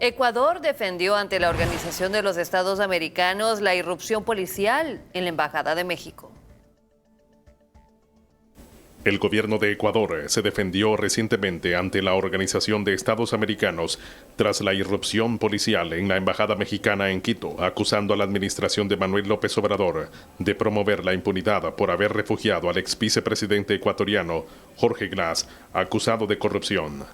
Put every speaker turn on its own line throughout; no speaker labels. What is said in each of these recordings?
Ecuador defendió ante la Organización de los Estados Americanos la irrupción policial en la Embajada de México.
El gobierno de Ecuador se defendió recientemente ante la Organización de Estados Americanos tras la irrupción policial en la Embajada Mexicana en Quito, acusando a la administración de Manuel López Obrador de promover la impunidad por haber refugiado al ex vicepresidente ecuatoriano Jorge Glass, acusado de corrupción.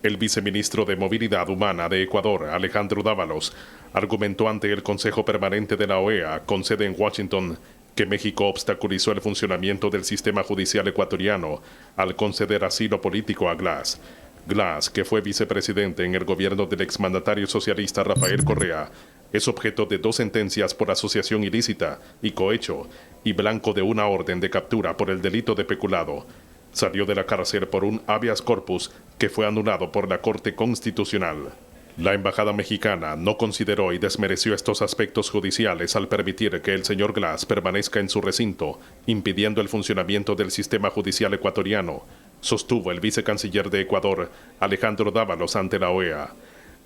El viceministro de Movilidad Humana de Ecuador, Alejandro Dávalos, argumentó ante el Consejo Permanente de la OEA, con sede en Washington, que México obstaculizó el funcionamiento del sistema judicial ecuatoriano al conceder asilo político a Glass. Glass, que fue vicepresidente en el gobierno del exmandatario socialista Rafael Correa, es objeto de 2 sentencias por asociación ilícita y cohecho y blanco de una orden de captura por el delito de peculado. Salió de la cárcel por un habeas corpus que fue anulado por la Corte Constitucional. La embajada mexicana no consideró y desmereció estos aspectos judiciales al permitir que el señor Glass permanezca en su recinto, impidiendo el funcionamiento del sistema judicial ecuatoriano, sostuvo el vicecanciller de Ecuador, Alejandro Dávalos, ante la OEA.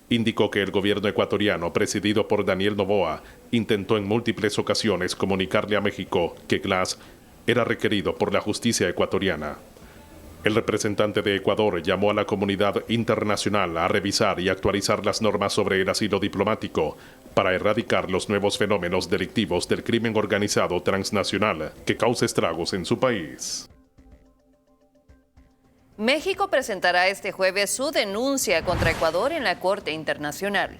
Indicó que el gobierno ecuatoriano, presidido por Daniel Noboa, intentó en múltiples ocasiones comunicarle a México que Glass era requerido por la justicia ecuatoriana. El representante de Ecuador llamó a la comunidad internacional a revisar y actualizar las normas sobre el asilo diplomático para erradicar los nuevos fenómenos delictivos del crimen organizado transnacional que causa estragos en su país.
México presentará este jueves su denuncia contra Ecuador en la Corte Internacional.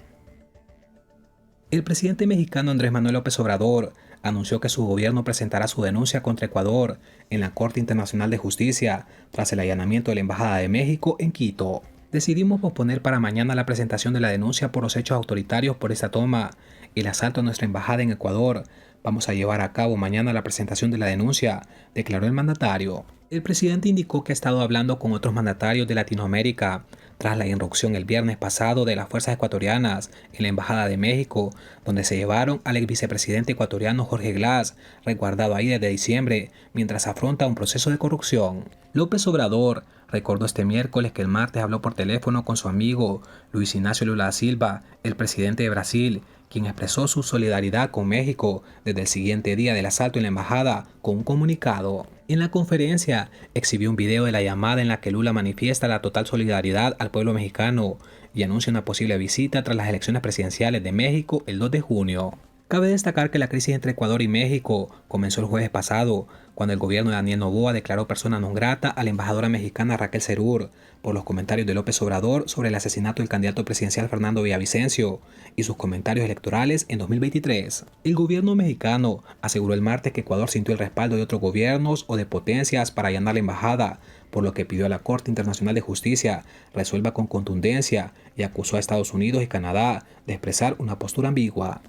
El presidente mexicano Andrés Manuel López Obrador anunció que su gobierno presentará su denuncia contra Ecuador en la Corte Internacional de Justicia tras el allanamiento de la Embajada de México en Quito. Decidimos posponer para mañana la presentación de la denuncia por los hechos autoritarios por esta toma y el asalto a nuestra embajada en Ecuador. Vamos a llevar a cabo mañana la presentación de la denuncia, declaró el mandatario. El presidente indicó que ha estado hablando con otros mandatarios de Latinoamérica tras la irrupción el viernes pasado de las fuerzas ecuatorianas en la Embajada de México, donde se llevaron al ex vicepresidente ecuatoriano Jorge Glass, resguardado ahí desde diciembre, mientras afronta un proceso de corrupción. López Obrador recordó este miércoles que el martes habló por teléfono con su amigo Luis Ignacio Lula da Silva, el presidente de Brasil, quien expresó su solidaridad con México desde el siguiente día del asalto en la embajada con un comunicado. En la conferencia exhibió un video de la llamada en la que Lula manifiesta la total solidaridad al pueblo mexicano y anuncia una posible visita tras las elecciones presidenciales de México el 2 de junio. Cabe destacar que la crisis entre Ecuador y México comenzó el jueves pasado, cuando el gobierno de Daniel Noboa declaró persona non grata a la embajadora mexicana Raquel Serur por los comentarios de López Obrador sobre el asesinato del candidato presidencial Fernando Villavicencio y sus comentarios electorales en 2023. El gobierno mexicano aseguró el martes que Ecuador sintió el respaldo de otros gobiernos o de potencias para allanar la embajada, por lo que pidió a la Corte Internacional de Justicia resuelva con contundencia y acusó a Estados Unidos y Canadá de expresar una postura ambigua.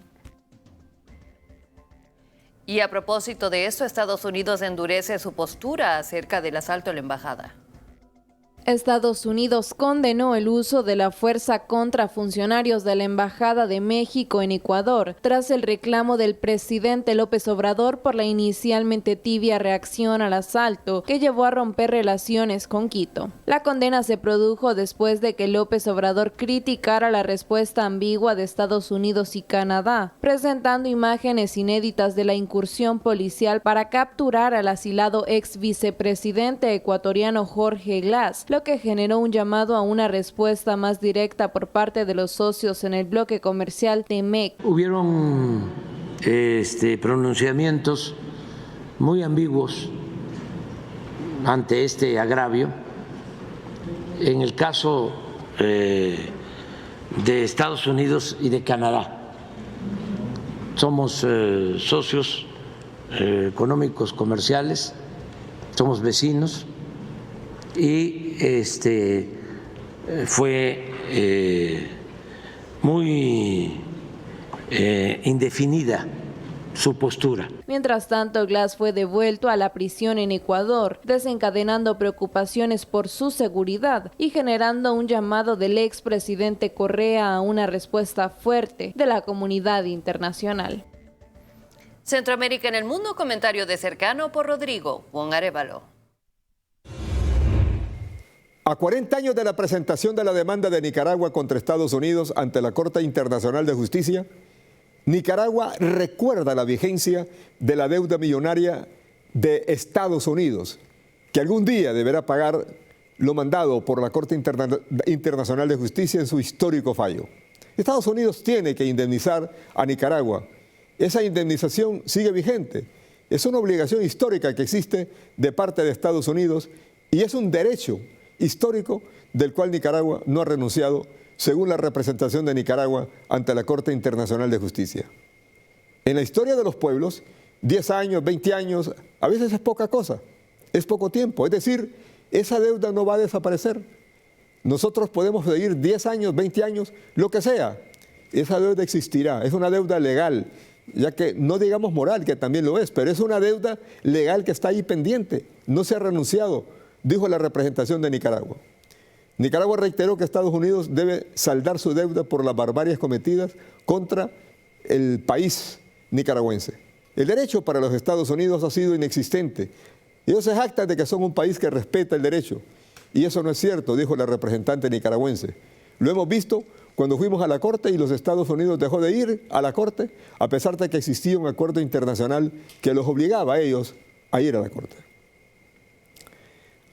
Y a propósito de esto, Estados Unidos endurece su postura acerca del asalto a la embajada.
Estados Unidos condenó el uso de la fuerza contra funcionarios de la Embajada de México en Ecuador, tras el reclamo del presidente López Obrador por la inicialmente tibia reacción al asalto que llevó a romper relaciones con Quito. La condena se produjo después de que López Obrador criticara la respuesta ambigua de Estados Unidos y Canadá, presentando imágenes inéditas de la incursión policial para capturar al asilado ex vicepresidente ecuatoriano Jorge Glass, lo que generó un llamado a una respuesta más directa por parte de los socios en el bloque comercial TEMEC.
Hubieron pronunciamientos muy ambiguos ante este agravio. En el caso de Estados Unidos y de Canadá, somos socios económicos, comerciales, somos vecinos, y fue muy indefinida su postura.
Mientras tanto, Glass fue devuelto a la prisión en Ecuador, desencadenando preocupaciones por su seguridad y generando un llamado del expresidente Correa a una respuesta fuerte de la comunidad internacional.
Centroamérica en el mundo, comentario de Cercano por Rodrigo Juan Arévalo.
A 40 años de la presentación de la demanda de Nicaragua contra Estados Unidos ante la Corte Internacional de Justicia, Nicaragua recuerda la vigencia de la deuda millonaria de Estados Unidos, que algún día deberá pagar lo mandado por la Corte Internacional de Justicia en su histórico fallo. Estados Unidos tiene que indemnizar a Nicaragua. Esa indemnización sigue vigente. Es una obligación histórica que existe de parte de Estados Unidos y es un derecho histórico del cual Nicaragua no ha renunciado, según la representación de Nicaragua ante la Corte Internacional de Justicia. En la historia de los pueblos, 10 años, 20 años, a veces es poca cosa, es poco tiempo. Es decir, esa deuda no va a desaparecer. Nosotros podemos pedir 10 años, 20 años, lo que sea. Esa deuda existirá, es una deuda legal, ya que no digamos moral, que también lo es, pero es una deuda legal que está ahí pendiente, no se ha renunciado, dijo la representación de Nicaragua. Nicaragua reiteró que Estados Unidos debe saldar su deuda por las barbaries cometidas contra el país nicaragüense. El derecho para los Estados Unidos ha sido inexistente. Ellos se jactan de que son un país que respeta el derecho. Y eso no es cierto, dijo la representante nicaragüense. Lo hemos visto cuando fuimos a la Corte y los Estados Unidos dejó de ir a la Corte, a pesar de que existía un acuerdo internacional que los obligaba a ellos a ir a la Corte.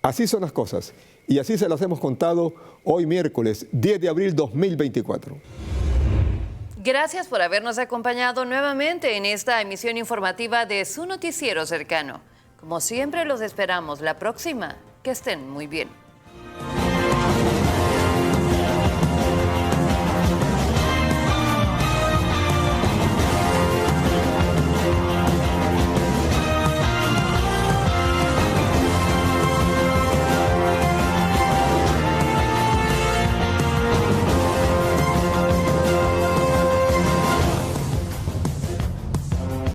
Así son las cosas. Y así se las hemos contado hoy miércoles 10 de abril 2024.
Gracias por habernos acompañado nuevamente en esta emisión informativa de su noticiero cercano. Como siempre, los esperamos la próxima. Que estén muy bien.